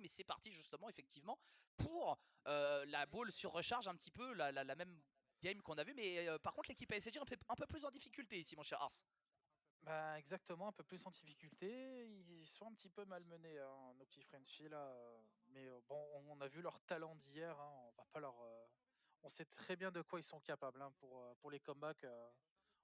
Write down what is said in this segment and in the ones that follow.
c'est parti justement effectivement pour la ball sur recharge un petit peu, la même game qu'on a vu, mais par contre l'équipe ASG un peu plus en difficulté ici mon cher Ars. Bah, exactement, un peu plus en difficulté. Ils sont un petit peu malmenés, hein, nos petits Frenchies là. Mais bon, on a vu leur talent d'hier. Hein, on va pas leur. On sait très bien de quoi ils sont capables hein, pour les comebacks.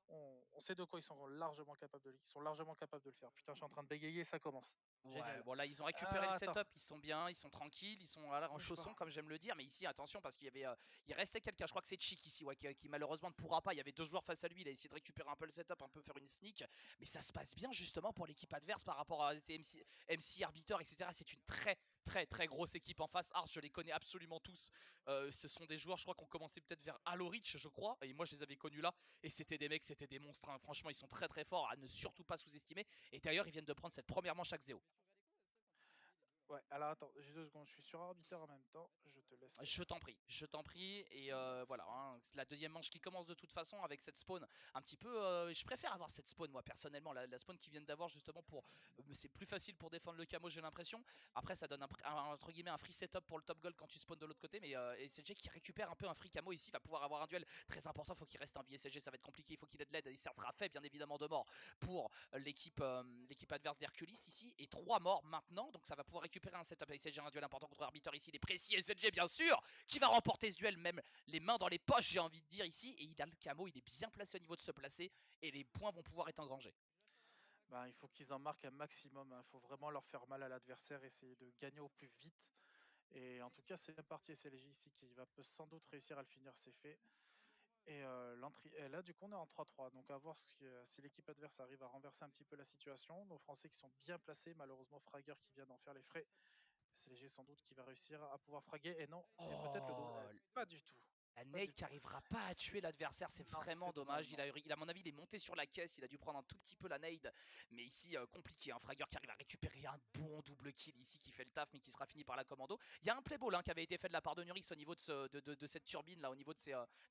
On sait de quoi ils sont largement capables ils sont largement capables de le faire. Putain, je suis en train de bégayer, ça commence. Ouais, Génial. bon là ils ont récupéré le Ah, attends, setup, ils sont bien, ils sont tranquilles, ils sont en bouge chaussons pas. comme j'aime le dire, mais ici attention parce qu'il y avait, il restait quelqu'un, je crois que c'est Chic ici, ouais, qui malheureusement ne pourra pas, il y avait deux joueurs face à lui, il a essayé de récupérer un peu le setup, un peu faire une sneak, mais ça se passe bien justement pour l'équipe adverse par rapport à ces MC Arbiter, etc. C'est une très grosse équipe en face, Ars je les connais absolument tous, ce sont des joueurs je crois qu'on commençait peut-être vers Halo Reach je crois, et moi je les avais connus là, et c'était des mecs, c'était des monstres, hein. Franchement ils sont très forts, à ne surtout pas sous-estimer, et d'ailleurs ils viennent de prendre cette première manche à Xeo. Ouais, alors attends, j'ai 2 secondes. Je suis sur Arbiter en même temps. Je te laisse. Je t'en prie, et voilà, hein, c'est la deuxième manche qui commence de toute façon avec cette spawn un petit peu. Je préfère avoir cette spawn, moi personnellement, la spawn qu'ils viennent d'avoir justement pour. C'est plus facile pour défendre le camo, j'ai l'impression. Après, ça donne entre guillemets un free setup pour le top gold quand tu spawns de l'autre côté, mais SLG qui récupère un peu un free camo ici va pouvoir avoir un duel très important. Faut qu'il reste en vie, SLG, ça va être compliqué, il faut qu'il ait de l'aide, et ça sera fait bien évidemment de mort pour l'équipe adverse d'Hercules ici, et 3 morts maintenant, donc ça va pouvoir récupérer un setup. SLG un duel important contre Arbiter ici, il est précis, SLG bien sûr qui va remporter ce duel, même les mains dans les poches, j'ai envie de dire ici. Et il a le camo, il est bien placé au niveau de se placer, et les points vont pouvoir être engrangés. Bah, il faut qu'ils en marquent un maximum. Il faut vraiment leur faire mal à l'adversaire, essayer de gagner au plus vite. Et en tout cas, c'est bien parti SLJ ici qui va sans doute réussir à le finir, c'est fait. Et là, du coup, on est en 3-3. Donc, à voir si l'équipe adverse arrive à renverser un petit peu la situation. Nos Français qui sont bien placés, malheureusement, Fragger qui vient d'en faire les frais. SLG sans doute qui va réussir à pouvoir fraguer. Et non, et peut-être le dos. Oh, Pas du tout. la Pas nade du qui tout. arrivera pas à tuer l'adversaire, c'est Non, vraiment c'est dommage. dommage. Non. À mon avis, il est monté sur la caisse, il a dû prendre un tout petit peu la nade. Mais ici, compliqué. Un Fragger qui arrive à récupérer un bon double kill ici, qui fait le taf, mais qui sera fini par la commando. Il y a un playball hein, qui avait été fait de la part de Nurix au niveau de cette turbine, là, au niveau de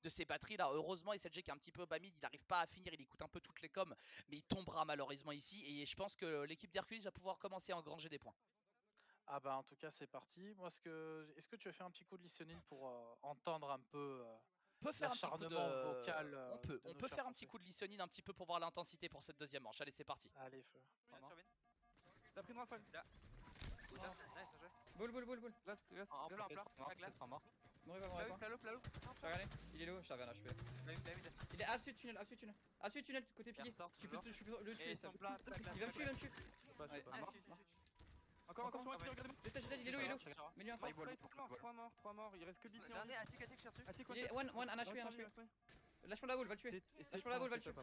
ces batteries. Là. Heureusement, SLG qui est un petit peu bamid, il n'arrive pas à finir, il écoute un peu toutes les coms, mais il tombera malheureusement ici. Et je pense que l'équipe d'Hercules va pouvoir commencer à engranger des points. Ah bah en tout cas c'est parti. Moi est-ce que tu as fait un petit coup de listening pour entendre un peu Peut faire un petit coup l'acharnement vocal de. de On nos peut chers faire un petit Français? coup de listening un petit peu pour voir l'intensité pour cette deuxième manche. Allez, c'est parti. Allez feu. T'as pris une rafale. Là. Nice, bien joué. Boule. Glace. En plat, la glace. Mourez pas. Plalo. J'ai regardé. Il est low, je t'avais un HP. Il est absolu tunnel. Absolu tunnel, côté pilier. Tu peux le tuer. Et son plat, Il va me tuer. Ouais, Encore, Encore. Je il est low. Mets-lui un face. 3 morts, il reste que 10. Dernier, Attic, je suis reçu. Il est one, un HP. Lâche-moi la boule, va le tuer. Lâche-moi la boule, va le tuer. Je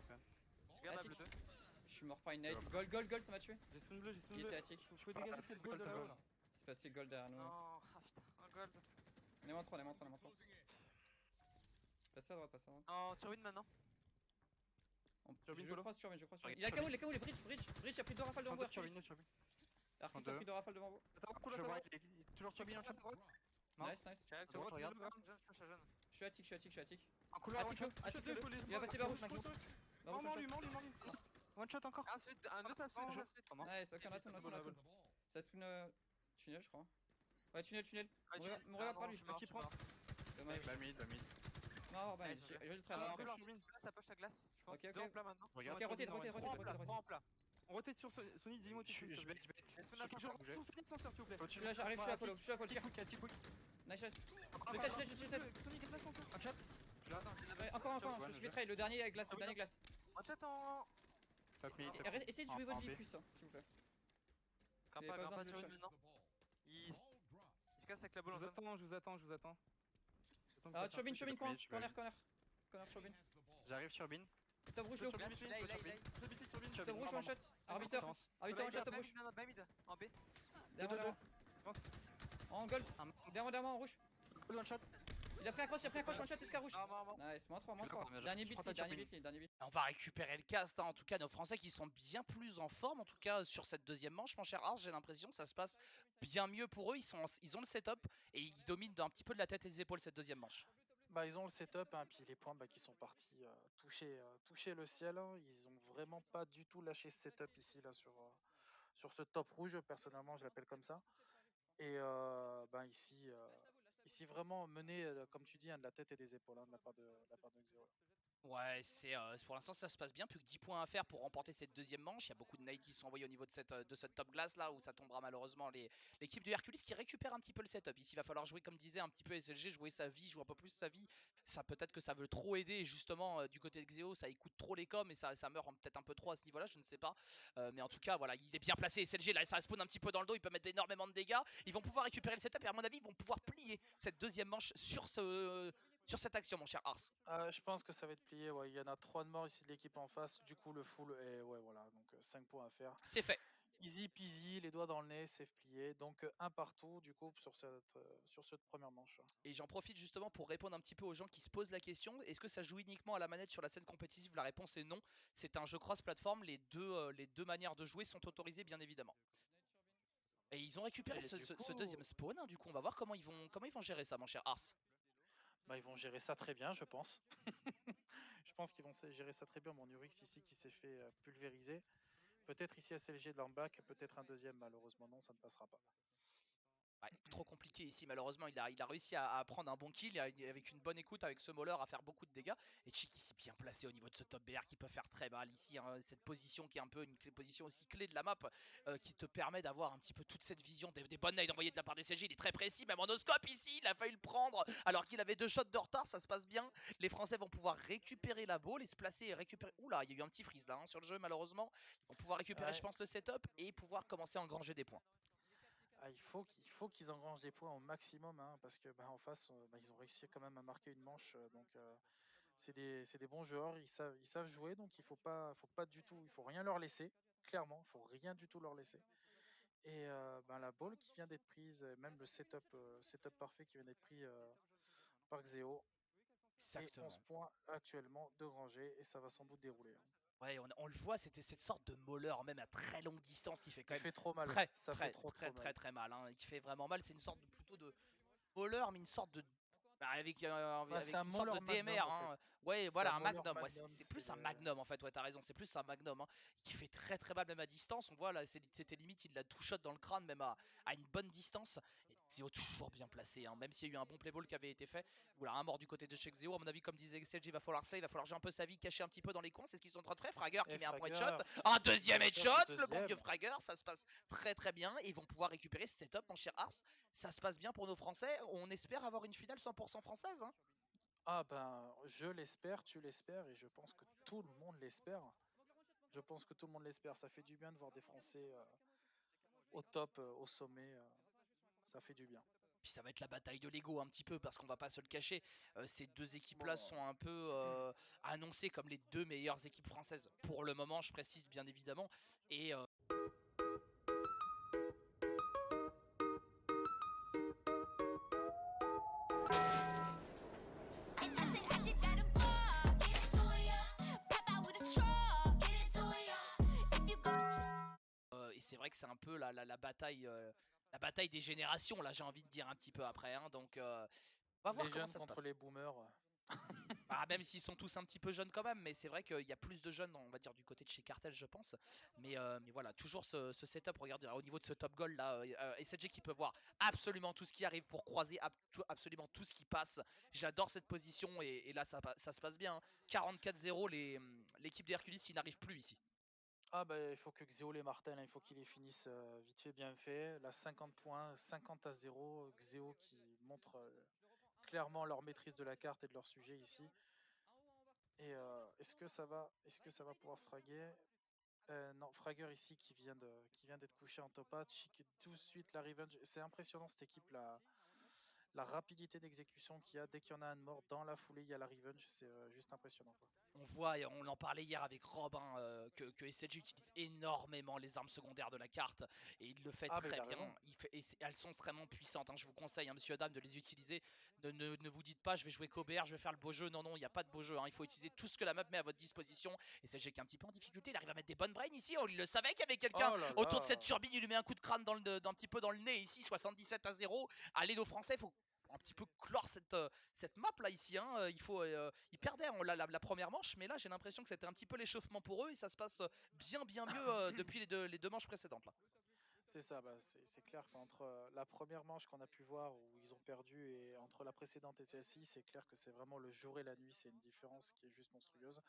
garde la bleu 2. Je suis mort par une nade. Gold, ça m'a tué. J'ai spawn bleu. Il était attic. Je peux dégager cette gold de là-haut. C'est passé gold derrière nous. Non, ah putain, un gold. On est moins 3. Passe à droite. En turbine maintenant. Je crois sur. Il a camo, les Bridge a pris 2 rafales devant vous. Arcus a pris 2 rafales devant vous. Je vois, il est toujours turbine en chat. Nice. Je regarde. Je suis attic. En couloir, Attic low. Il va passer par rouge, mec. Mort lui. One shot encore. Un autre absolute. Nice, ok, on attend. Ça spawn tunnel, je crois. Ouais, tunnel. Mon regarde par lui. Qui prend? Dommage. Bah mid. Non, bah, j'ai le train. Ça poche la glace, je pense. Ok. Deux en plat maintenant. Ok, rotate. Trois en plat. On rotate sur Sony, dis-moi tu Je vais. Laisse-moi la Sony ascenseur s'il vous plaît. J'arrive, je suis à Polo. Tire. Nice shot. Le touch. Sony, garde l'ascenseur. Un chat. Encore, je suis betray, le dernier glace. Un chat en. Essayez de jouer votre vie plus, s'il vous plaît. Grimpe pas turbine maintenant. Il se casse avec la balle en zone. Je vous attends. Ah, turbine, corner, turbine. J'arrive turbine. Top rouge, low. Il est. Top rouge, one shot. Arbitre, one shot, top rouge. En B. Derrière. En gold. Derrière, en rouge. One shot. Il a pris un cross, one shot, SK rouge. Mort. Nice, moins 3. Dernier beat. On va récupérer le cast, hein. En tout cas nos Français qui sont bien plus en forme, en tout cas sur cette deuxième manche mon cher Ars, j'ai l'impression que ça se passe bien mieux pour eux, ils ont le setup et ils dominent un petit peu de la tête et des épaules cette deuxième manche. Bah ils ont le setup hein, puis les points qui sont partis toucher le ciel. Hein. Ils ont vraiment pas du tout lâché ce setup ici là sur ce top rouge. Personnellement je l'appelle comme ça. Et ben ici vraiment mené, comme tu dis, hein, de la tête et des épaules, hein, de la part de Xeo. Ouais, pour l'instant ça se passe bien, plus que 10 points à faire pour remporter cette deuxième manche. Il y a beaucoup de nades qui sont envoyés au niveau de cette top glace là où ça tombera malheureusement l'équipe de Hercules qui récupère un petit peu le setup. Ici il va falloir jouer comme disait un petit peu SLG, jouer sa vie, jouer un peu plus sa vie. Ça peut-être que ça veut trop aider et justement du côté de Xeo ça écoute trop les coms et ça meurt peut-être un peu trop à ce niveau là, je ne sais pas. Mais en tout cas voilà, il est bien placé SLG là, ça spawn un petit peu dans le dos, il peut mettre énormément de dégâts. Ils vont pouvoir récupérer le setup et à mon avis ils vont pouvoir plier cette deuxième manche sur cette action mon cher Ars. Je pense que ça va être plié, ouais. Il y en a 3 de morts ici de l'équipe en face, du coup le full, et ouais voilà, donc 5 points à faire. C'est fait. Easy peasy, les doigts dans le nez, safe plié, donc un partout du coup sur cette première manche. Et j'en profite justement pour répondre un petit peu aux gens qui se posent la question, est-ce que ça joue uniquement à la manette sur la scène compétitive? La réponse est non, c'est un jeu cross-platform, les deux manières de jouer sont autorisées bien évidemment. Et ils ont récupéré ce deuxième spawn, hein, du coup on va voir comment ils vont gérer ça mon cher Ars. Bah, ils vont gérer ça très bien, je pense. Je pense qu'ils vont gérer ça très bien. Mon Urix ici qui s'est fait pulvériser. Peut-être ici SLG dans le bac, peut-être un deuxième, malheureusement non, ça ne passera pas. Ouais, trop compliqué ici malheureusement, il a réussi à prendre un bon kill avec une bonne écoute avec ce Mauler à faire beaucoup de dégâts. Et Chic ici bien placé au niveau de ce top BR qui peut faire très mal ici, hein, cette position qui est un peu une position aussi clé de la map qui te permet d'avoir un petit peu toute cette vision des bonnes nades envoyées de la part des CG. Il est très précis, même en no-scope ici, il a failli le prendre alors qu'il avait 2 shots de retard, ça se passe bien. Les Français vont pouvoir récupérer la balle et se placer et récupérer... Oula, il y a eu un petit freeze là hein, sur le jeu malheureusement. Ils vont pouvoir récupérer je pense le setup et pouvoir commencer à engranger des points. Il faut qu'ils engrangent des points au maximum, hein, parce que en face, ils ont réussi quand même à marquer une manche. Donc c'est des bons joueurs, ils savent jouer, donc il faut pas du tout, il faut rien leur laisser. Clairement, il faut rien du tout leur laisser. Et la ball qui vient d'être prise, même le setup parfait qui vient d'être pris par Xeo. Exactement. Et 11 points actuellement de rangée et ça va sans doute dérouler. Ouais, on le voit, c'était cette sorte de mauler même à très longue distance qui fait quand même trop mal. très mal. Hein, qui fait vraiment mal. C'est une sorte plutôt de mauler, mais une sorte de avec une sorte de DMR. Hein. Ouais, voilà, un magnum. Ouais, c'est plus un magnum en fait. Ouais, t'as raison. C'est plus un magnum hein, qui fait très mal même à distance. On voit là, c'était limite, il l'a two shot dans le crâne même à une bonne distance. Et Xeo toujours bien placé, hein, même s'il y a eu un bon playball qui avait été fait. Voilà, un mort du côté de chez Xeo. À mon avis, comme disait XLG, il va falloir ça, il va falloir jouer un peu sa vie, cacher un petit peu dans les coins. C'est ce qu'ils sont en train de faire. Fragger qui met un point de shot, un deuxième headshot. Le bon vieux Fragger, ça se passe très bien. Et ils vont pouvoir récupérer ce setup, mon cher Ars. Ça se passe bien pour nos Français. On espère avoir une finale 100% française. Hein. Ah je l'espère, tu l'espères, et je pense que tout le monde l'espère. Ça fait du bien de voir des Français au top, au sommet. Ça fait du bien. Puis ça va être la bataille de l'ego un petit peu parce qu'on va pas se le cacher. Ces deux équipes-là sont un peu annoncées comme les deux meilleures équipes françaises. Pour le moment, je précise bien évidemment. Et c'est vrai que c'est un peu la bataille des générations là, j'ai envie de dire un petit peu après. Hein, donc on va voir les comment jeunes ça se contre passe. les boomers. Même s'ils sont tous un petit peu jeunes quand même, mais c'est vrai qu'il y a plus de jeunes, on va dire, du côté de chez Cartel, je pense. Mais voilà, toujours ce setup, regardez, au niveau de ce top goal là, SLG qui peut voir absolument tout ce qui arrive pour croiser absolument tout ce qui passe. J'adore cette position et là ça se passe bien. Hein. 44-0, l'équipe d'Hercules qui n'arrive plus ici. Il faut que Xeo les martèle, hein, il faut qu'ils les finissent vite fait, bien fait. Là, 50 points, 50-0. Xeo qui montre clairement leur maîtrise de la carte et de leur sujet ici. Et est-ce que ça va pouvoir fraguer? Non, Fragger ici qui vient d'être couché en top 8, tout de suite la revenge. C'est impressionnant cette équipe, la rapidité d'exécution qu'il y a. Dès qu'il y en a un de mort, dans la foulée, il y a la revenge. C'est juste impressionnant. Quoi. On voit, et on en parlait hier avec Rob, hein, que SLG utilise énormément les armes secondaires de la carte et il le fait très bien. Elles sont extrêmement puissantes. Hein. Je vous conseille, hein, monsieur Adam, de les utiliser. Ne vous dites pas, je vais jouer KOBR, je vais faire le beau jeu. Non, il n'y a pas de beau jeu. Hein. Il faut utiliser tout ce que la map met à votre disposition. Et SLG qui est un petit peu en difficulté, il arrive à mettre des bonnes brains ici. Il le savait qu'il y avait quelqu'un autour de cette turbine. Il lui met un coup de crâne d'un petit peu dans le nez ici, 77-0. Allez, nos Français, faut un petit peu clore cette map là ici. Hein. Ils perdaient la première manche, mais là j'ai l'impression que c'était un petit peu l'échauffement pour eux et ça se passe bien mieux depuis les deux manches précédentes là. C'est ça, c'est clair qu'entre la première manche qu'on a pu voir où ils ont perdu et entre la précédente et celle-ci, c'est clair que c'est vraiment le jour et la nuit, c'est une différence qui est juste monstrueuse.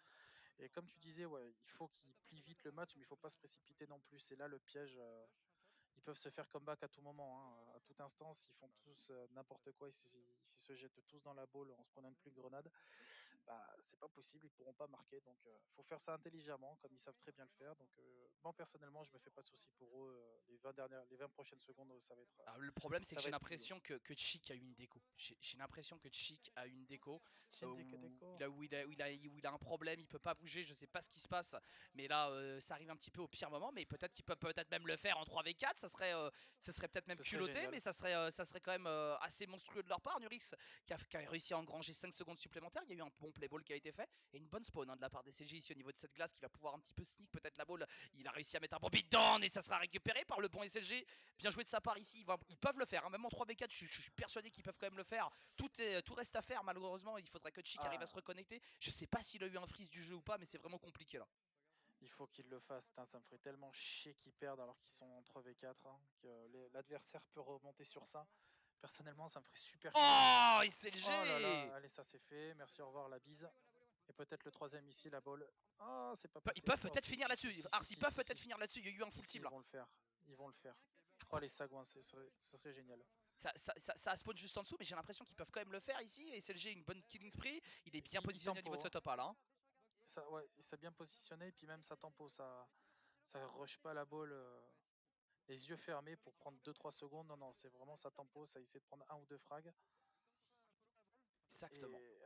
Et comme tu disais, ouais, il faut qu'ils plient vite le match, mais il faut pas se précipiter non plus. C'est là le piège. Ils peuvent se faire comeback à tout moment, hein, à tout instant. S'ils font tous n'importe quoi, s'ils se jettent tous dans la balle en se prenant une pluie de grenade, bah, c'est pas possible, ils pourront pas marquer. Donc, faut faire ça intelligemment, comme ils savent très bien le faire. Donc, moi personnellement, je me fais pas de soucis pour eux. Les 20 prochaines secondes, ça va être, Alors, le problème, c'est ça que va j'ai être plié. l'impression que Chic a eu une déco. J'ai l'impression que Chic a eu une déco Shinji où, Kadeko. où il a un problème, il peut pas bouger, je sais pas ce qui se passe. Mais là, ça arrive un petit peu au pire moment. Mais peut-être qu'il peut peut-être même le faire en 3v4. Ça serait peut-être même Ce serait culotté, mais génial. ça serait quand même assez monstrueux de leur part. Nurix qui a réussi à engranger 5 secondes supplémentaires. Il y a eu un bon playball qui a été fait et une bonne spawn de la part des CG ici au niveau de cette glace qui va pouvoir un petit peu sneak peut-être la ball. Il a réussi à mettre un bon beatdown et ça sera récupéré par le bon SLG. Bien joué de sa part ici, ils peuvent le faire, hein. Même en 3v4, je suis persuadé qu'ils peuvent quand même le faire. Tout reste à faire, malheureusement, il faudrait que Chic arrive à se reconnecter. Je sais pas s'il a eu un freeze du jeu ou pas, mais c'est vraiment compliqué là. Il faut qu'ils le fassent. Putain, ça me ferait tellement chier qu'ils perdent alors qu'ils sont en 3v4, hein, que l'adversaire peut remonter sur ça. Personnellement, ça me ferait super chier. Oh, Oh là là, SLG. allez, ça c'est fait. Merci, au revoir, la bise. Et peut-être le troisième ici, la balle. Oh, c'est pas Ils passé. peuvent Oh, peut-être si, finir si, si, là-dessus. si, Ars, si, ils si, peuvent si, peut-être si. finir là-dessus. Il y a eu un Si, full si, team ils là. vont le faire. Ils vont le faire. Oh, Oh, les sagouins, ce serait génial. ça a spawn juste en dessous, mais j'ai l'impression qu'ils peuvent quand même le faire ici. Et SLG une bonne killing spree. Il est bien Il positionné au niveau de tempo, ce hein. top A là, hein. Ça, ouais, il s'est bien positionné. Et puis même, ça tempo. Ça rush pas la balle les yeux fermés pour prendre 2-3 secondes. Non, non, c'est vraiment ça tempo. Ça essaie de prendre un ou deux frags. Exactement. Et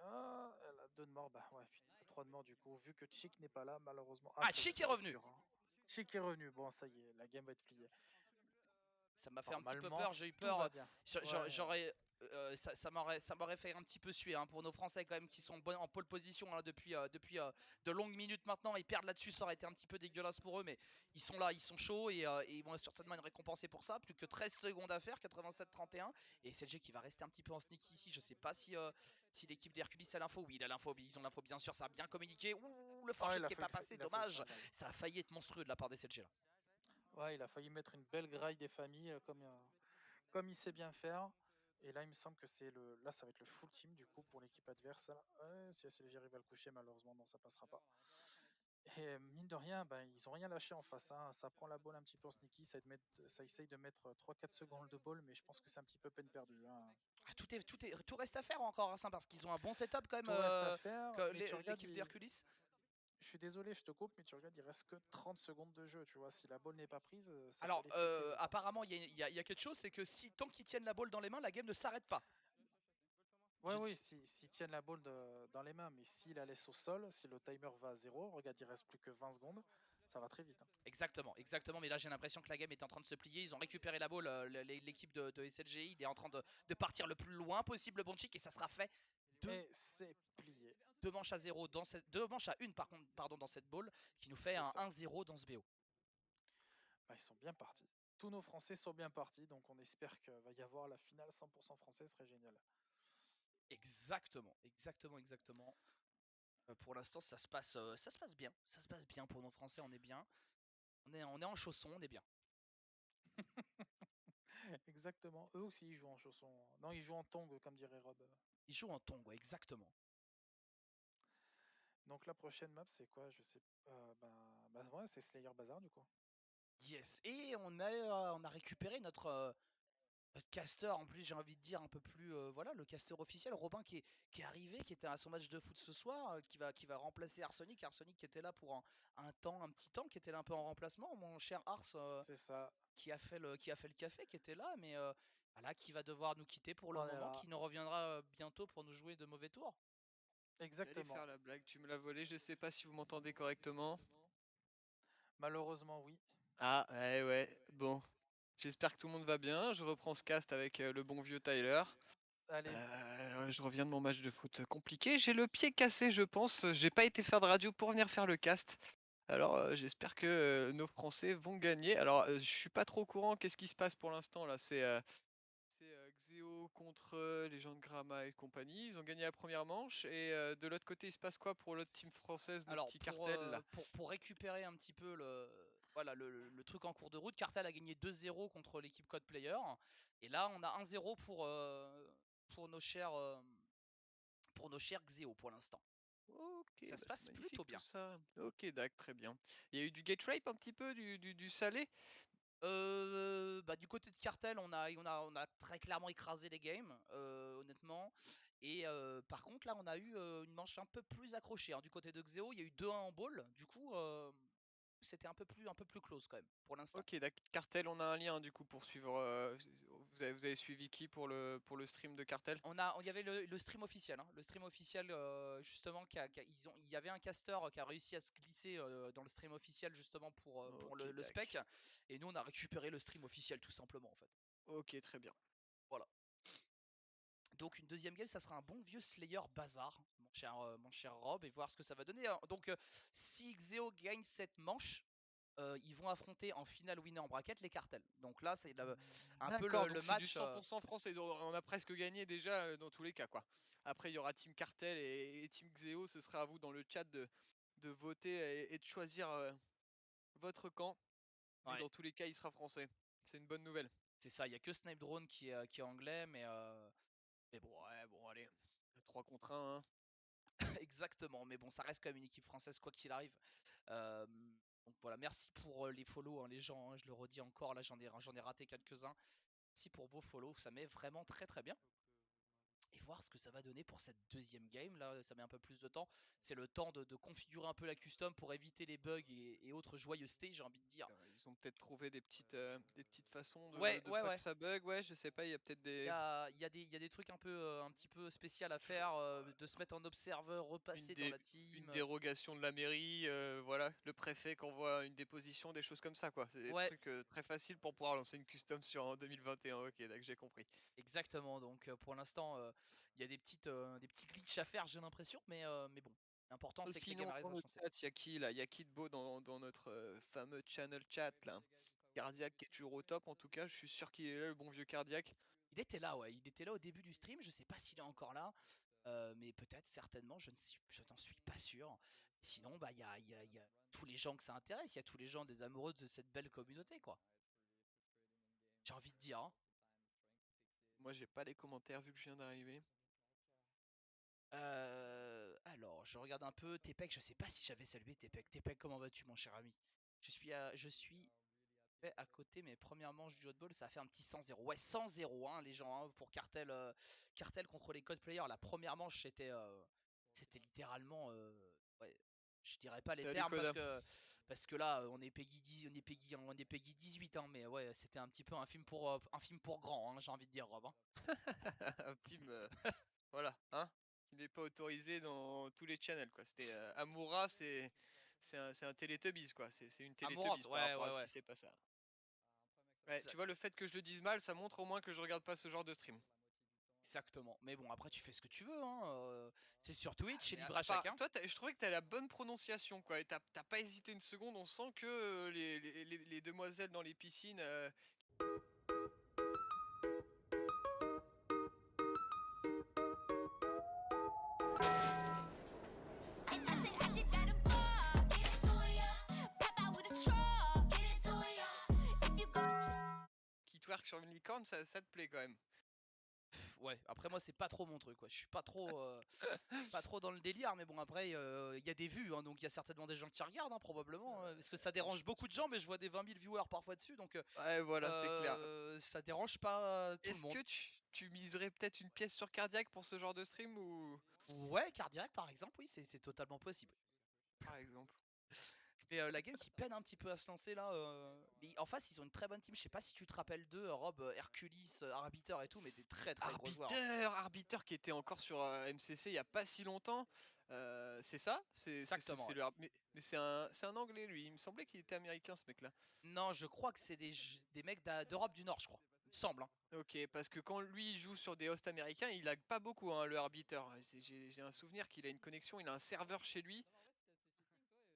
elle a 2 de mort, bah ouais, putain, 3 de mort du coup. Vu que Chick n'est pas là, malheureusement. Ah, Ah, Chic est ça va être revenu. dur, hein. Chick est revenu. Bon, ça y est, la game va être pliée. Ça m'a fait un petit peu Normalement, peur, j'ai eu tout va peur. bien. Ouais, Ça m'aurait fait un petit peu suer, hein, pour nos Français quand même qui sont en pole position là, depuis de longues minutes maintenant. Ils perdent là-dessus, ça aurait été un petit peu dégueulasse pour eux, mais ils sont là, ils sont chauds et ils vont certainement être récompensés pour ça. Plus que 13 secondes à faire, 87-31. Et CLG qui va rester un petit peu en sneaky ici. Je sais pas si l'équipe d'Hercules a l'info. Oui, il a l'info, ils ont l'info bien sûr, ça a bien communiqué. Ouh, le oh, forchet qui est pas passé, il a failli dommage. faire mal. Ça a failli être monstrueux de la part des CLG là. Ouais, il a failli mettre une belle graille des familles comme il sait bien faire. Et là, il me semble que là, ça va être le full team du coup pour l'équipe adverse. Ouais, si SLG arrive à le coucher, malheureusement, non, ça passera pas. Et mine de rien, ben, ils ont rien lâché en face, hein. Ça prend la balle un petit peu en sneaky, ça essaye de mettre 3-4 secondes de ball, mais je pense que c'est un petit peu peine perdue, hein. Ah, tout reste à faire encore, hein, parce qu'ils ont un bon setup quand même, Tout reste à faire, que mais tu regardes, l'équipe d'Hercules. je suis désolé, je te coupe, mais tu regardes, il reste que 30 secondes de jeu, tu vois. Si la balle n'est pas prise, ça peut Alors, aller très très vite, hein. apparemment, il y a quelque chose, c'est que si tant qu'ils tiennent la balle dans les mains, la game ne s'arrête pas. Ouais, J'ai oui, dit. s'ils tiennent la balle dans les mains, mais s'ils la laissent au sol, si le timer va à 0, regarde, il reste plus que 20 secondes, ça va très vite, hein. Exactement, exactement. Mais là, j'ai l'impression que la game est en train de se plier. Ils ont récupéré la balle, l'équipe de SLGI. Il est en train de partir le plus loin possible, le bon chic, et ça sera fait. Et c'est plié. Deux manches à 0 dans cette, deux manches à 1 par contre, pardon, dans cette ball, qui nous fait C'est un ça. 1-0 dans ce BO. Bah, ils sont bien partis. Tous nos Français sont bien partis, donc on espère qu'il va y avoir la finale 100% français, ce serait génial. Exactement, exactement, exactement. Pour l'instant, ça se passe bien. Ça se passe bien pour nos Français, on est bien. On est en chaussons, on est bien. Exactement. Eux aussi, ils jouent en chaussons. Non, ils jouent en tongs, comme dirait Rob. Ils jouent en tongs, ouais, exactement. Donc la prochaine map, c'est quoi? Je sais. Ouais, c'est Slayer Bazaar, du coup. Yes. Et on a récupéré notre caster, en plus j'ai envie de dire un peu plus, voilà, le caster officiel, Robin qui est arrivé, qui était à son match de foot ce soir, qui va remplacer Arsenic. Arsenic qui était là pour un petit temps, qui était là un peu en remplacement, mon cher Ars, C'est ça. qui a fait le café, qui était là, mais voilà, qui va devoir nous quitter pour le On est moment, là. qui nous reviendra bientôt pour nous jouer de mauvais tours. J'allais Exactement. faire la blague, tu me l'as volé, je sais pas si vous m'entendez correctement. Malheureusement, oui. Ah, ouais, bon. J'espère que tout le monde va bien, je reprends ce cast avec le bon vieux Tyler. Allez. Je reviens de mon match de foot compliqué, j'ai le pied cassé je pense, j'ai pas été faire de radio pour venir faire le cast. Alors j'espère que nos Français vont gagner. Alors je suis pas trop au courant, qu'est-ce qui se passe pour l'instant là? C'est Xeo contre les gens de Gramma et compagnie. Ils ont gagné la première manche. Et de l'autre côté, il se passe quoi pour l'autre team française, notre Alors petit cartel là? pour récupérer un petit peu le... voilà, le truc en cours de route. Cartel a gagné 2-0 contre l'équipe Code Player. Et là, on a 1-0 pour nos chers Xeo pour l'instant. Ok, Ça se c'est passe magnifique plutôt tout bien. ça. Ok, d'accord, très bien. Il y a eu du gate rape un petit peu, du salé. Du côté de Cartel, on a très clairement écrasé les games, honnêtement. Et par contre, là, on a eu une manche un peu plus accrochée. Hein. Du côté de Xeo, il y a eu 2-1 en ball. Du coup, c'était un peu plus close quand même, pour l'instant. Ok, d'accord. Cartel, on a un lien du coup pour suivre. Vous avez suivi qui pour le stream de Cartel? Il y avait le stream officiel, hein. Le stream officiel justement, il y avait un caster qui a réussi à se glisser dans le stream officiel justement pour Ok, le spec. Et nous, on a récupéré le stream officiel tout simplement en fait. ok, très bien. Voilà. Donc une deuxième game, ça sera un bon vieux Slayer bazar, mon cher Rob, et voir ce que ça va donner. Donc si Xeo gagne cette manche, ils vont affronter en finale winner en bracket les cartels. Donc là, c'est un peu D'accord, le donc c'est du match. 100% français. Donc on a presque gagné déjà dans tous les cas, quoi. Après, il y aura Team Cartel et Team Xeo. Ce sera à vous dans le chat de voter et de choisir votre camp. Mais Ouais, dans tous les cas, il sera français. C'est une bonne nouvelle. c'est ça, il n'y a que Snipe Drone qui est anglais, mais bon. Ouais, bon, allez. 3 contre 1. Hein. Exactement, mais bon, ça reste quand même une équipe française quoi qu'il arrive. Donc voilà, merci pour les follow, hein, les gens, hein, je le redis encore, là j'en ai raté quelques-uns. Merci pour vos follow, ça met vraiment très très bien. Et voir ce que ça va donner pour cette deuxième game. Là, ça met un peu plus de temps. C'est le temps de configurer un peu la custom pour éviter les bugs et autres joyeusetés, j'ai envie de dire. Ils ont peut-être trouvé des petites façons Ouais, de ouais, pas ouais. que ça bug. Ouais, je sais pas, il y a peut-être Il des. y a des trucs un petit peu spécial à faire, de se mettre en observer, repasser dans la Une team. dérogation de la mairie, voilà, le préfet qui envoie une déposition, des choses comme ça, quoi. C'est des Ouais, trucs très faciles pour pouvoir lancer une custom sur en 2021. Ok, d'accord, j'ai compris. exactement. Donc pour l'instant, il y a des petits glitches à faire, j'ai l'impression. Mais bon, l'important c'est que les Sinon, gamers dans restent le chanceux. chat, il y a qui là? Il y a qui de beau dans notre fameux channel chat là? Cardiac qui est toujours au top, en tout cas, je suis sûr qu'il est là, le bon vieux Cardiac. Il était là, ouais. Il était là au début du stream. Je sais pas s'il est encore là. Mais peut-être, certainement, je n'en suis pas sûr. Sinon, bah, il y a tous les gens que ça intéresse, il y a tous les gens des amoureux de cette belle communauté, quoi. J'ai envie de dire. Hein. Moi, j'ai pas les commentaires vu que je viens d'arriver. Alors, je regarde un peu. Tepec, je sais pas si j'avais salué Tepec. Tepec, comment vas-tu, mon cher ami? Je suis à côté, mais première manche du hotball, ça a fait un petit 100-0. Ouais, 100-0, hein, les gens, hein, pour Cartel, Cartel contre les Code Players. La première manche, c'était littéralement. Ouais, je dirais pas les Salut termes Koda. parce que là, on est Peggy 10, on est Peggy 18, hein, mais ouais, c'était un petit peu un film pour grand, hein, j'ai envie de dire, Rob. Hein. Un film, voilà, hein, qui n'est pas autorisé dans tous les channels, quoi. C'était Amoura, c'est un Teletubbies, quoi. C'est une Amourante, Teletubbies par ouais, rapport à ouais, ce ouais. qui s'est passé. Ouais, tu vois, le Exact- fait que je le dise mal, ça montre au moins que je regarde pas ce genre de stream. Exactement. Mais bon, après, tu fais ce que tu veux, hein. C'est sur Twitch, c'est Mais libre à chacun. toi, je trouvais que t'as la bonne prononciation, quoi. Et t'as pas hésité une seconde. On sent que les demoiselles dans les piscines. Qui twerk sur une licorne, ça te plaît quand même. Ouais, après moi c'est pas trop mon truc quoi. Je suis pas trop dans le délire, mais bon après il y a des vues, hein, donc il y a certainement des gens qui regardent, hein, probablement, parce que ça dérange beaucoup de gens, mais je vois des 20 000 viewers parfois dessus, donc Ouais, voilà, c'est clair. ça dérange pas tout le Est-ce monde. que tu miserais peut-être une pièce sur Cardiac pour ce genre de stream ou Ouais, Cardiac par exemple, oui, c'est totalement possible. par exemple? Mais la game qui peine un petit peu à se lancer là, mais en face ils ont une très bonne team. Je sais pas si tu te rappelles d'eux, Rob, Hercules, Arbiter et tout, mais des très très gros joueurs. Hein. Arbiter qui était encore sur MCC il y a pas si longtemps. C'est ça? Exactement. C'est Ouais. mais c'est un anglais lui. Il me semblait qu'il était américain ce mec-là. Non, je crois que c'est des mecs d'Europe du Nord, je crois. Il me semble. Hein. Ok, parce que quand lui il joue sur des hosts américains, il lag pas beaucoup, hein, le Arbiter. J'ai un souvenir qu'il a une connexion, il a un serveur chez lui.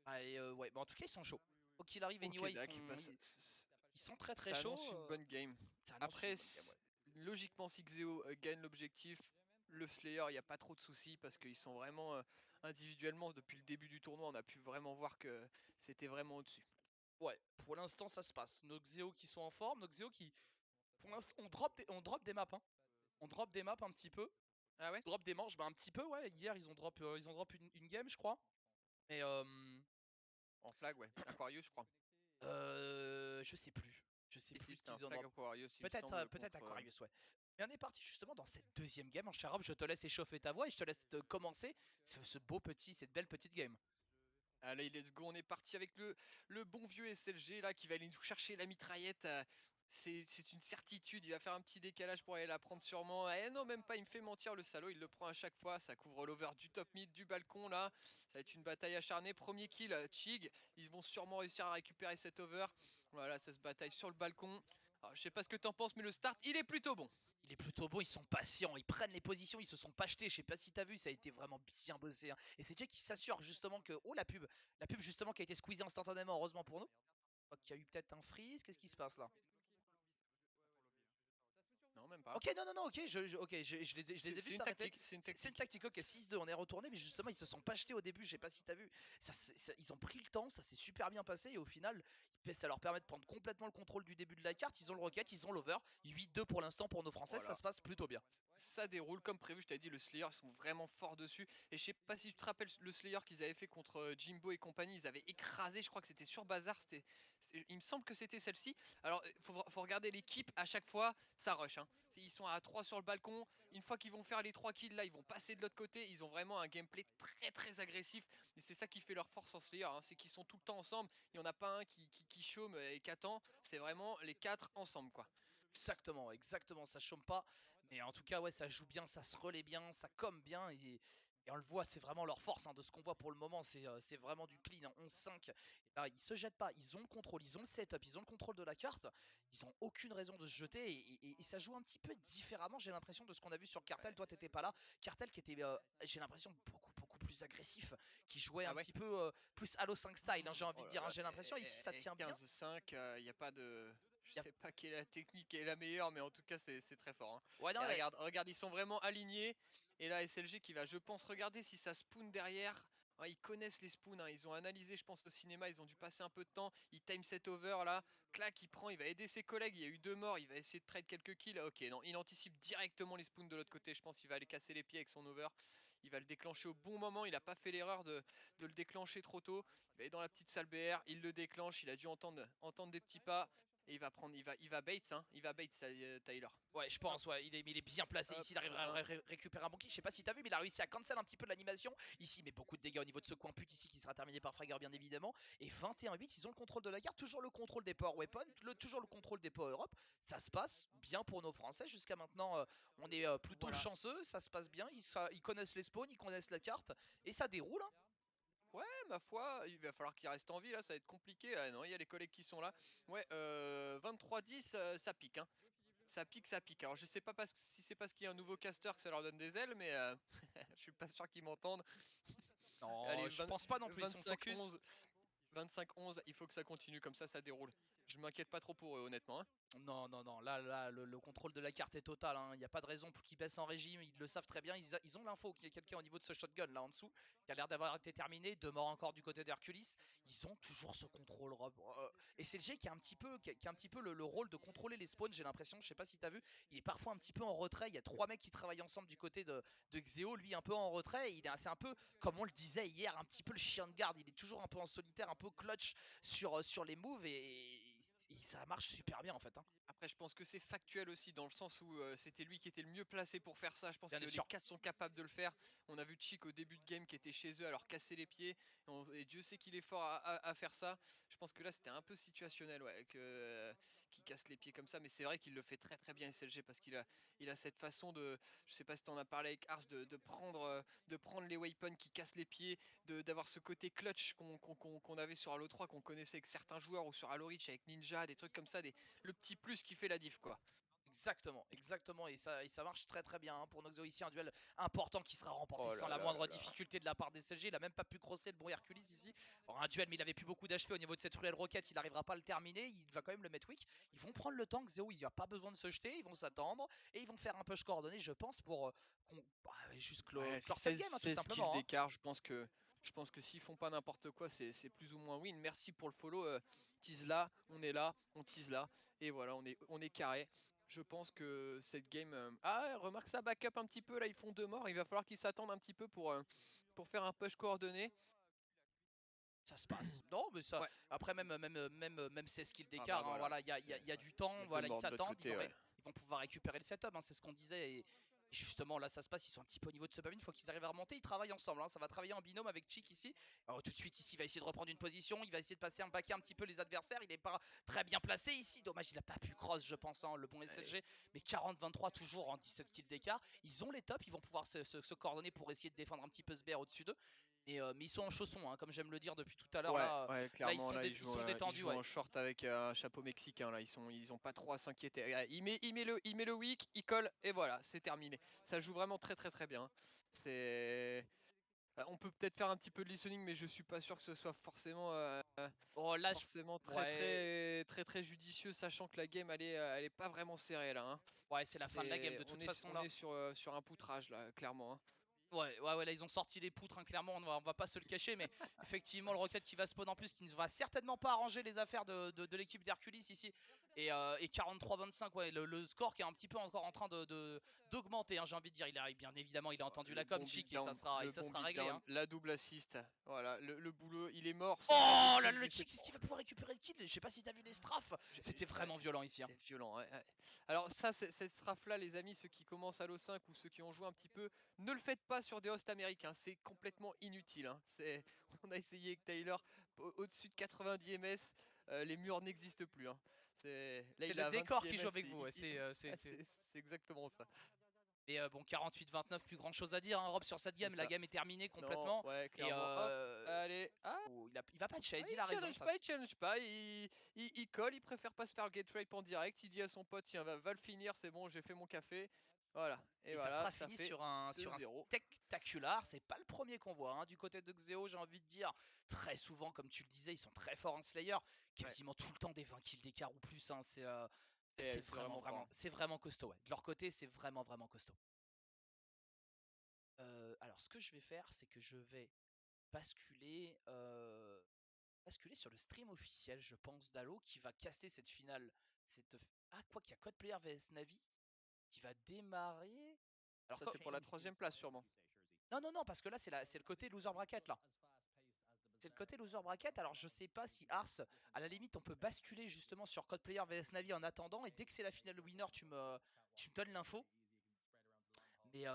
Ah, et ouais, bah en tout cas ils sont chauds. Quoi qu'il arrive, Ok, anyway, d'accord. ils sont très très Ça chauds. annonce une bonne game. Ça annonce Après, une bonne game, ouais. logiquement, si Xeo gagne l'objectif, le Slayer, il n'y a pas trop de soucis parce qu'ils sont vraiment individuellement, depuis le début du tournoi, on a pu vraiment voir que c'était vraiment au-dessus. Ouais, pour l'instant ça se passe. Nos Xéo qui sont en forme, nos Xéo qui, pour l'instant, on drop des maps, hein. On drop des maps un petit peu. Ah ouais? Drop des manches, bah un petit peu, ouais. Hier ils ont drop une game, je crois. Et En flag, ouais. Aquarius, je crois. je sais plus. Je sais Et plus si, ce c'était un qu'ils ont flag drop. Aquarius, il me Peut-être semble, peut-être contre, Aquarius, ouais. Mais on est parti justement dans cette deuxième game. En Charob, je te laisse échauffer ta voix et je te laisse commencer cette belle petite game. Allez, let's go, on est parti avec le bon vieux SLG là qui va aller nous chercher la mitraillette. C'est une certitude, il va faire un petit décalage pour aller la prendre sûrement. Eh non, même pas, il me fait mentir le salaud, il le prend à chaque fois. Ça couvre l'over du top mid, du balcon là. Ça va être une bataille acharnée. Premier kill, Chig. Ils vont sûrement réussir à récupérer cet over. Voilà, ça se bataille sur le balcon. Alors, je sais pas ce que t'en penses, mais le start, il est plutôt bon. Il est plutôt bon, ils sont patients, ils prennent les positions, ils se sont pas jetés. Je sais pas si t'as vu, ça a été vraiment bien bossé, hein. Et c'est Jay qui s'assure justement que. Oh la pub justement qui a été squeezée instantanément, heureusement pour nous. Oh, qu'il y a eu peut-être un freeze, qu'est-ce qui se passe là? Non, même pas. Ok, non, ok, je les ai vus s'arrêter. C'est une C'est une tactique. tactique, ok, 6-2, on est retourné, mais justement, ils se sont pas jetés au début, je sais pas si t'as vu. Ils ont pris le temps, ça s'est super bien passé, et au final, ça leur permet de prendre complètement le contrôle du début de la carte. Ils ont le rocket, ils ont l'over. 8-2 pour l'instant pour nos Français, ça Voilà. se passe plutôt bien. Ça déroule comme prévu, je t'avais dit, le Slayer, ils sont vraiment forts dessus. Et je sais pas si tu te rappelles le Slayer qu'ils avaient fait contre Jimbo et compagnie, ils avaient écrasé, je crois que c'était sur Bazar, il me semble que c'était celle-ci. Alors, faut regarder l'équipe, à chaque fois, ça rush, hein. Ils sont à 3 sur le balcon, une fois qu'ils vont faire les 3 kills, là, ils vont passer de l'autre côté, ils ont vraiment un gameplay très agressif. Et c'est ça qui fait leur force en Slayer, hein. C'est qu'ils sont tout le temps ensemble, il n'y en a pas un qui chôme et qui attend, c'est vraiment les 4 ensemble, quoi. Exactement, ça chôme pas. Mais en tout cas, ouais, ça joue bien, ça se relaie bien, ça comme bien. Et on le voit, c'est vraiment leur force, hein, de ce qu'on voit pour le moment. C'est vraiment du clean, hein, 11-5. Et là, ils se jettent pas, ils ont le contrôle, ils ont le setup, ils ont le contrôle de la carte. Ils ont aucune raison de se jeter. Et ça joue un petit peu différemment, j'ai l'impression, de ce qu'on a vu sur Cartel. Ouais. Toi, t'étais pas là. Cartel qui était, j'ai l'impression, beaucoup plus agressif, qui jouait Ah un ouais. petit peu plus Halo 5 style, hein, j'ai envie Oh de là dire, hein. là, J'ai l'impression, ici, ça tient bien. 15-5, il n'y a pas de. Je Y a- sais pas quelle est la technique qui est la meilleure, mais en tout cas, c'est très fort, hein. Ouais, non, Et ouais. regarde, ils sont vraiment alignés. Et là, SLG qui va, je pense, regarder si ça spoon derrière. Ouais, ils connaissent les spoons, hein. Ils ont analysé, je pense, au cinéma. Ils ont dû passer un peu de temps. Il time set over là. Clac, il prend, il va aider ses collègues. Il y a eu 2 morts. Il va essayer de trade quelques kills. Ok, non, il anticipe directement les spoons de l'autre côté. Je pense qu'il va aller casser les pieds avec son over. Il va le déclencher au bon moment. Il n'a pas fait l'erreur de le déclencher trop tôt. Il va aller dans la petite salle BR. Il le déclenche. Il a dû entendre des petits pas. Et il va prendre, il va bait, hein. Il va bait, Tyler. Ouais, je pense, ouais, il est bien placé Hop, ici, il arrivera à récupérer un bon kill. Je sais pas si t'as vu, mais il a réussi à cancel un petit peu de l'animation. Ici, il met beaucoup de dégâts au niveau de ce coin pute ici qui sera terminé par Fragger, bien évidemment. Et 21-8, ils ont le contrôle de la carte, toujours le contrôle des power weapons, toujours le contrôle des power up. Ça se passe bien pour nos Français. Jusqu'à maintenant, on est plutôt Voilà. chanceux, ça se passe bien. Ils connaissent les spawns, ils connaissent la carte et ça déroule, hein. Ouais, ma foi, il va falloir qu'il reste en vie là, ça va être compliqué. Ah non, il y a les collègues qui sont là. Ouais, 23-10, ça pique, hein. Ça pique. Alors je sais pas si c'est parce qu'il y a un nouveau caster que ça leur donne des ailes, mais je suis pas sûr qu'ils m'entendent. Non, Allez, je pense pas non plus, ils sont 25-11. focus. 25-11, il faut que ça continue comme ça déroule. Je m'inquiète pas trop pour eux, honnêtement, hein. Non, là, le contrôle de la carte est total, hein. Il n'y a pas de raison pour qu'ils baissent en régime, ils le savent très bien, ils ont l'info qu'il y a quelqu'un au niveau de ce shotgun là en dessous, qui a l'air d'avoir été terminé, 2 morts encore du côté d'Hercules, ils ont toujours ce contrôle, Rob. Et c'est le G qui a un petit peu, qui a un petit peu le rôle de contrôler les spawns, j'ai l'impression, je sais pas si t'as vu, il est parfois un petit peu en retrait, il y a 3 mecs qui travaillent ensemble du côté de Xeo, lui un peu en retrait, c'est un peu, comme on le disait hier, un petit peu le chien de garde, il est toujours un peu en solitaire, un peu clutch sur les moves, et ça marche super bien en fait, hein. Après, je pense que c'est factuel aussi, dans le sens où c'était lui qui était le mieux placé pour faire ça. Je pense Bien que les sûr. 4 sont capables de le faire. On a vu Chic au début de game qui était chez eux à leur casser les pieds. Et Dieu sait qu'il est fort à faire ça. Je pense que là, c'était un peu situationnel, ouais, qu'il casse les pieds comme ça. Mais c'est vrai qu'il le fait très bien, SLG, parce il a cette façon de. Je sais pas si t'en as parlé avec Ars, de prendre les weapons qui cassent les pieds, d'avoir ce côté clutch qu'on avait sur Halo 3, qu'on connaissait avec certains joueurs, ou sur Halo Reach avec Ninja, des trucs comme ça, le petit plus qui fait la diff, quoi. Exactement, et ça marche très bien, hein, pour Noxo ici, un duel important qui sera remporté Oh sans là la là moindre là là. difficulté de la part des CLG. Il a même pas pu crosser le bon Hercules ici. Alors, un duel, mais il avait plus beaucoup d'HP au niveau de cette ruelle roquette, il n'arrivera pas à le terminer, il va quand même le mettre weak. Ils vont prendre le temps, Xeo, il n'y a pas besoin de se jeter, ils vont s'attendre et ils vont faire un push coordonné, je pense, pour juste clore cette game, hein, tout 16 kills simplement, hein. d'écart, je pense que Je pense que s'ils font pas n'importe quoi, c'est plus ou moins win. Merci pour le follow. Tease là, on est là, on tease là. Et voilà, on est carré. Je pense que cette game... Ah, remarque ça, backup un petit peu. Là, ils font 2 morts. Il va falloir qu'ils s'attendent un petit peu pour faire un push coordonné. Ça se passe. Non, mais ça. Ouais. Après, même 16 kills d'écart, bah voilà. voilà, il y a du temps, Il y a voilà, deux ils morts de l'autre s'attendent, côté, ouais. ils vont pouvoir récupérer le setup, hein, c'est ce qu'on disait. Et justement, là, ça se passe, ils sont un petit peu au niveau de ce babine, il faut qu'ils arrivent à remonter, ils travaillent ensemble, hein, ça va travailler en binôme avec Chick ici. Alors, tout de suite, ici, il va essayer de reprendre une position, il va essayer de passer un baquet un petit peu les adversaires, il n'est pas très bien placé ici, dommage, il n'a pas pu cross, je pense, hein, le bon SLG, mais 40-23 toujours en 17 kills d'écart. Ils ont les tops, ils vont pouvoir se coordonner pour essayer de défendre un petit peu ce BR au-dessus d'eux. Mais ils sont en chaussons, hein, comme j'aime le dire depuis tout à l'heure. Ouais, clairement, là, ils sont détendus. jouent en short avec un chapeau mexicain. Là, ils ont pas trop à s'inquiéter. Il met le weak, il colle, et voilà, c'est terminé. Ça joue vraiment très très très bien. On peut peut-être faire un petit peu de listening, mais je suis pas sûr que ce soit forcément, très judicieux, sachant que la game elle est pas vraiment serrée là. Hein. Ouais, c'est la fin de la game de toute façon. On est sur un poutrage là, clairement. Hein. Ouais, là ils ont sorti les poutres, hein, clairement, on va pas se le cacher, mais effectivement le Rocket qui va spawn en plus, qui ne va certainement pas arranger les affaires de l'équipe d'Hercules ici. Et 43-25, ouais, le score qui est un petit peu encore en train d'augmenter, hein, j'ai envie de dire. Bien évidemment, il a entendu la com, Chic, et ça sera réglé. Hein. La double assist, voilà, le boulot, il est mort. Oh là, le Chic, est-ce qu'il va pouvoir récupérer le kill? Je sais pas si t'as vu les strafes, c'était vraiment violent ici. Hein. C'est violent, ouais. Alors ça, cette strafe là, les amis, ceux qui commencent à l'O5 ou ceux qui ont joué un petit peu, ne le faites pas sur des hosts américains, c'est complètement inutile. Hein. On a essayé avec Tyler, au-dessus de 90 ms, les murs n'existent plus. Hein. C'est le décor qui joue avec vous, c'est exactement ça. Et bon, 48-29, plus grand chose à dire, hein, Rob, sur cette game. La game est terminée complètement. Non, ouais, clairement. Allez, il va pas chase, il a raison. Il challenge pas, il colle, il préfère pas se faire gate rape en direct. Il dit à son pote, tiens, va le finir, c'est bon, j'ai fait mon café. Voilà. Et voilà, ça sera fini sur un spectaculaire. C'est pas le premier qu'on voit. Hein. Du côté de Xeo, j'ai envie de dire, très souvent, comme tu le disais, ils sont très forts en Slayer. Quasiment tout le temps des 20 kills d'écart ou plus. Hein. C'est vraiment costaud. Ouais. De leur côté, c'est vraiment costaud. Alors, ce que je vais faire, c'est que je vais basculer sur le stream officiel, je pense, d'Halo, qui va caster cette finale. Quoi qu'il y a Code Player vs Navi qui va démarrer. Alors ça, c'est pour la 3ème place, sûrement. Non, parce que là, c'est le côté loser bracket, là. C'est le côté loser bracket, alors je sais pas si Ars, à la limite, on peut basculer justement sur Code Player vs Navi en attendant, et dès que c'est la finale winner, tu me donnes l'info. Mais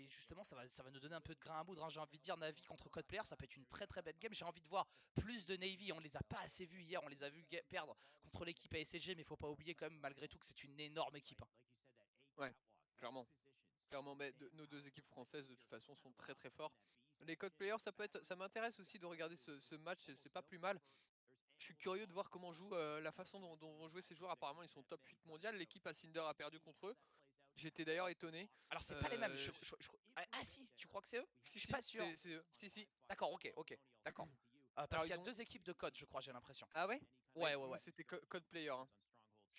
justement, ça va nous donner un peu de grain à moudre. Hein. J'ai envie de dire, Navi contre Code Player, ça peut être une très très belle game. J'ai envie de voir plus de Navy. On les a pas assez vus hier, on les a vus perdre contre l'équipe ASG, mais faut pas oublier quand même, malgré tout, que c'est une énorme équipe. Hein. Ouais, clairement. Mais nos deux équipes françaises de toute façon sont très très forts. Les Code Players, ça m'intéresse aussi de regarder ce match, c'est pas plus mal. Je suis curieux de voir comment joue la façon dont vont jouer ces joueurs. Apparemment, ils sont top 8 mondial. L'équipe à Cinder a perdu contre eux. J'étais d'ailleurs étonné. Alors, c'est pas les mêmes. Ah, si, tu crois que c'est eux? Je suis pas sûr. C'est eux. Si. D'accord, ok. D'accord. Parce qu'il y a 2 équipes de Code, je crois, j'ai l'impression. Ah ouais? Ouais. C'était Code Player. Hein.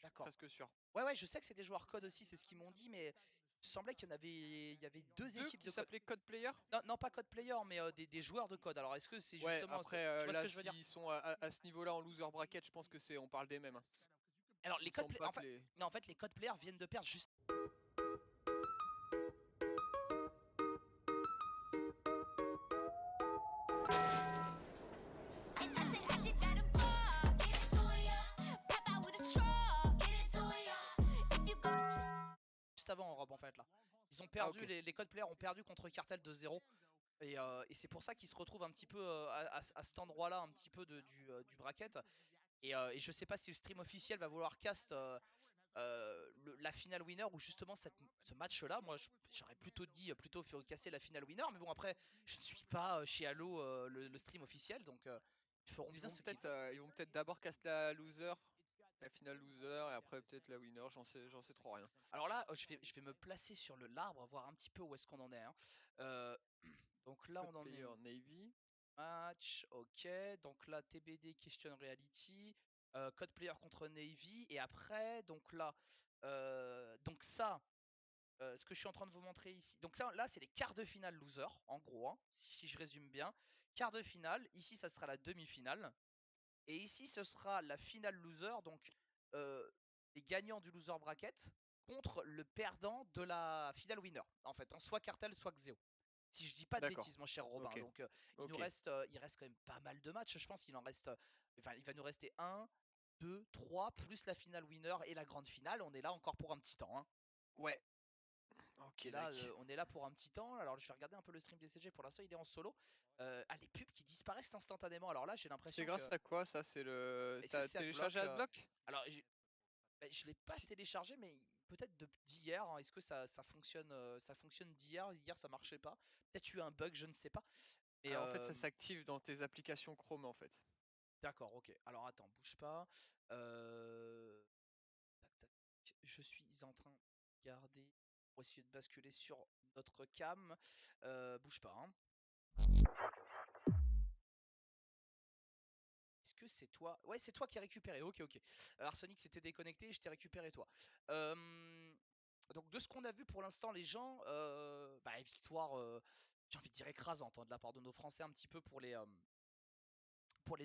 D'accord. Presque sûr. Ouais, je sais que c'est des joueurs Code aussi, c'est ce qu'ils m'ont dit, mais il semblait qu'il y avait 2 équipes qui s'appelaient Code Player. Non, pas Code Player, mais des joueurs de Code. Alors, est-ce que c'est justement... Après, là, s'ils sont à ce niveau-là en loser bracket, je pense que on parle des mêmes. Hein. Alors, les Code Players... En fait, les Code Players viennent de perdre juste... avant en Europe en fait là. Ils ont perdu, les Code Players ont perdu contre Cartel 2-0 et c'est pour ça qu'ils se retrouvent un petit peu à cet endroit là, un petit peu du bracket et je sais pas si le stream officiel va vouloir cast la finale winner ou justement ce match là. Moi j'aurais plutôt casser la finale winner, mais bon après je ne suis pas chez Halo le stream officiel, donc ils feront bien ce qu'ils ils vont peut-être d'abord cast la loser, la finale loser, et après peut-être la winner, j'en sais trop rien. Alors là, je vais me placer sur l'arbre, voir un petit peu où est-ce qu'on en est. Hein. Donc là, on en est. Navy. Match, ok. Donc là, TBD Question Reality. Code Player contre Navy. Et après, donc là, ce que je suis en train de vous montrer ici. Donc ça, là, c'est les quarts de finale loser, en gros, hein, si je résume bien. quart de finale. Ici, ça sera la demi-finale. Et ici, ce sera la finale loser. Donc, les gagnants du loser bracket contre le perdant de la finale winner. En fait, hein, soit Cartel, soit Xeo. Si je dis pas de bêtises, mon cher Robin. Ok. Donc, il reste quand même pas mal de matchs. Je pense qu'il en reste. Enfin, il va nous rester 1, 2, 3, plus la finale winner et la grande finale. On est là encore pour un petit temps. Hein. Ouais. Ok, Et là, on est là pour un petit temps. Alors, je vais regarder un peu le stream des CG. Pour l'instant, il est en solo. Les pubs qui disparaissent instantanément. Alors là, j'ai l'impression. C'est grâce à quoi ça? C'est le. Est-ce que T'as c'est téléchargé Adblock? Alors, je l'ai pas téléchargé, mais peut-être d'hier. Hein. Est-ce que ça fonctionne d'hier? Hier, ça marchait pas. Peut-être eu un bug, je ne sais pas. Et en fait, ça s'active dans tes applications Chrome en fait. D'accord, ok. Alors attends, bouge pas. Tac, tac. Je suis en train de regarder pour essayer de basculer sur notre cam. Bouge pas. Hein. Est-ce que c'est toi? Ouais, c'est toi qui as récupéré. Ok, ok. Arsenic s'était déconnecté, je t'ai récupéré toi. Donc de ce qu'on a vu pour l'instant, les gens, victoire, j'ai envie de dire écrasante hein, de la part de nos Français un petit peu pour les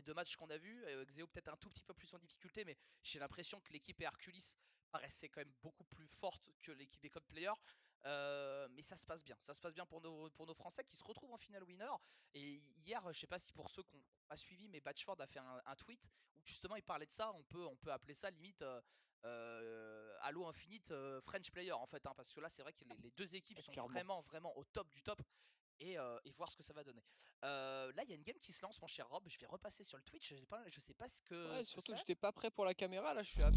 2 matchs qu'on a vus. Xeo peut-être un tout petit peu plus en difficulté, mais j'ai l'impression que l'équipe et Hercules paraissait quand même beaucoup plus forte que l'équipe des Code Players. Mais ça se passe bien. Ça se passe bien pour nos Français qui se retrouvent en finale winner. Et hier, je sais pas si pour ceux qui n'ont pas suivi, mais Batchford a fait un tweet où justement il parlait de ça. On peut appeler ça limite Halo Infinite French Player en fait. Hein, parce que là, c'est vrai que les 2 équipes sont vraiment au top du top. Et voir ce que ça va donner. Là, il y a une game qui se lance, mon cher Rob. Je vais repasser sur le Twitch. Je sais pas ce que. Ouais, ce que surtout c'est. j'étais pas prêt pour la caméra. Là, je suis un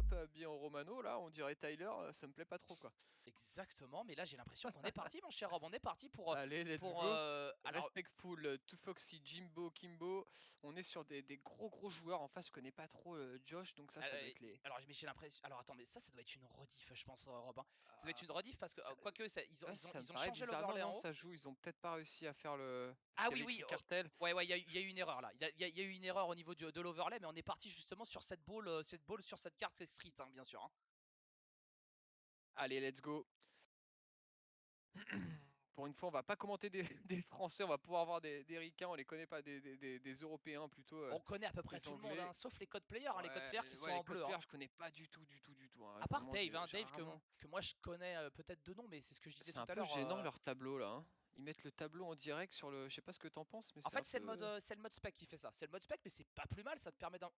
peu habillé en Romano. Là, on dirait Tyler. Ça me plaît pas trop quoi. Exactement, mais là j'ai l'impression qu'on est parti, mon cher Rob. On est parti pour. Allez, let's go. Alors, Respectful, Too Foxy, Jimbo, Kimbo. On est sur des gros joueurs. En face, je connais pas trop Josh, donc ça doit être les. alors, mais j'ai l'impression. Alors, attends, mais ça doit être une rediff, je pense, Rob. Hein. Ça doit être une rediff parce que, quoique, ils ont changé l'overlay en haut. Ça joue, ils ont peut-être pas réussi à faire le. Ah oui, oui, Cartel. Ouais, il y a eu une erreur là. Il y a eu une erreur au niveau de l'overlay, mais on est parti justement sur cette ball sur cette carte, c'est Street, hein, bien sûr. Hein. Allez, let's go. Pour une fois, on va pas commenter des Français, on va pouvoir avoir des Ricains, on les connaît pas, des Européens plutôt. On connaît à peu près tout le monde, hein, sauf les codes players, les codes players qui sont en bleu. Je connais pas du tout. Hein. À part Dave, Dave que moi je connais peut-être de nom, mais c'est ce que je disais tout à l'heure. C'est un peu gênant leur tableau là. Hein. Ils mettent le tableau en direct sur le. Je sais pas ce que t'en penses, mais en fait, c'est le mode spec qui fait ça. C'est le mode spec, mais c'est pas plus mal. Ça te permet d'un.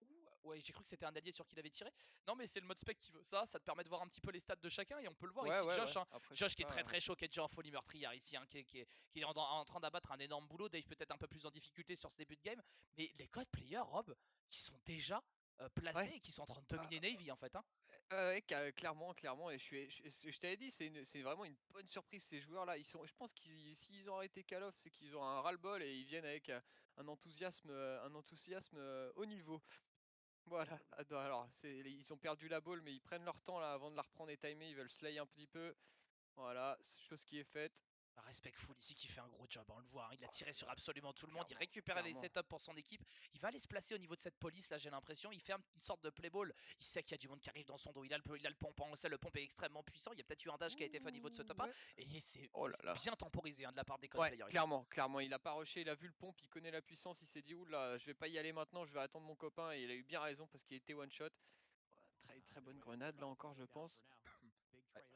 Ouais, j'ai cru que c'était un allié sur qui il avait tiré. Non, mais c'est le mode spec qui veut ça. Ça te permet de voir un petit peu les stats de chacun et on peut le voir ici. Josh, Après, Josh qui est très chaud, qui est déjà en folie meurtrière ici, hein, qui est en train d'abattre un énorme boulot. Dave peut-être un peu plus en difficulté sur ce début de game, mais les code players, Rob, qui sont déjà placés et qui sont en train de dominer Navy en fait. Hein. Clairement, et je t'avais dit, c'est vraiment une bonne surprise ces joueurs-là. Je pense qu'ils s'ils ont arrêté Call of, c'est qu'ils ont un ras-le-bol et ils viennent avec un enthousiasme haut niveau. Voilà. Alors, ils ont perdu la balle, mais ils prennent leur temps là avant de la reprendre et timer. Ils veulent slay un petit peu. Voilà, chose qui est faite. Respectful ici qui fait un gros job, on le voit, hein. Il a tiré sur absolument tout le monde, il récupère les setups pour son équipe, il va aller se placer au niveau de cette police là j'ai l'impression, il fait une sorte de playball, il sait qu'il y a du monde qui arrive dans son dos, il a le pompe, on sait le pompe est extrêmement puissant, il y a peut-être eu un dash qui a été fait au niveau de ce top 1 et c'est bien temporisé hein, de la part des code players. Clairement, il a pas rushé, il a vu le pompe, il connaît la puissance, il s'est dit oula je vais pas y aller maintenant, je vais attendre mon copain et il a eu bien raison parce qu'il était one shot. Très bonne grenade là encore je pense.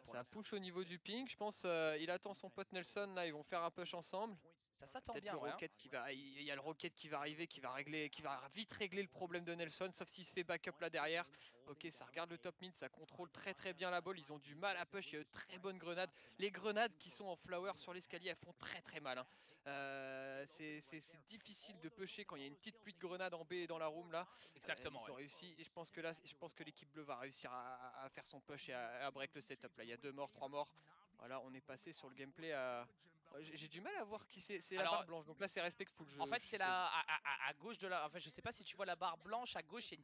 Ça push au niveau du ping, je pense il attend son pote Nelson là, ils vont faire un push ensemble. Ça s'attend bien, il y a le Rocket qui va arriver, qui va vite régler le problème de Nelson, sauf s'il se fait backup là derrière. Ok, ça regarde le top mid, ça contrôle très bien la balle, ils ont du mal à push, il y a eu très bonnes grenades. Les grenades qui sont en flower sur l'escalier, elles font très mal. Hein. C'est difficile de pusher quand il y a une petite pluie de grenades en B et dans la room là. Exactement. Ils ont réussi, et je pense que l'équipe bleue va réussir à faire son push et à break le setup là. Il y a 2 morts, 3 morts. Voilà, on est passé sur le gameplay à. J'ai du mal à voir qui c'est. C'est la barre blanche. Donc là, c'est respectful. En fait, c'est à gauche de la. Enfin, je sais pas si tu vois la barre blanche. À gauche, il y a une petite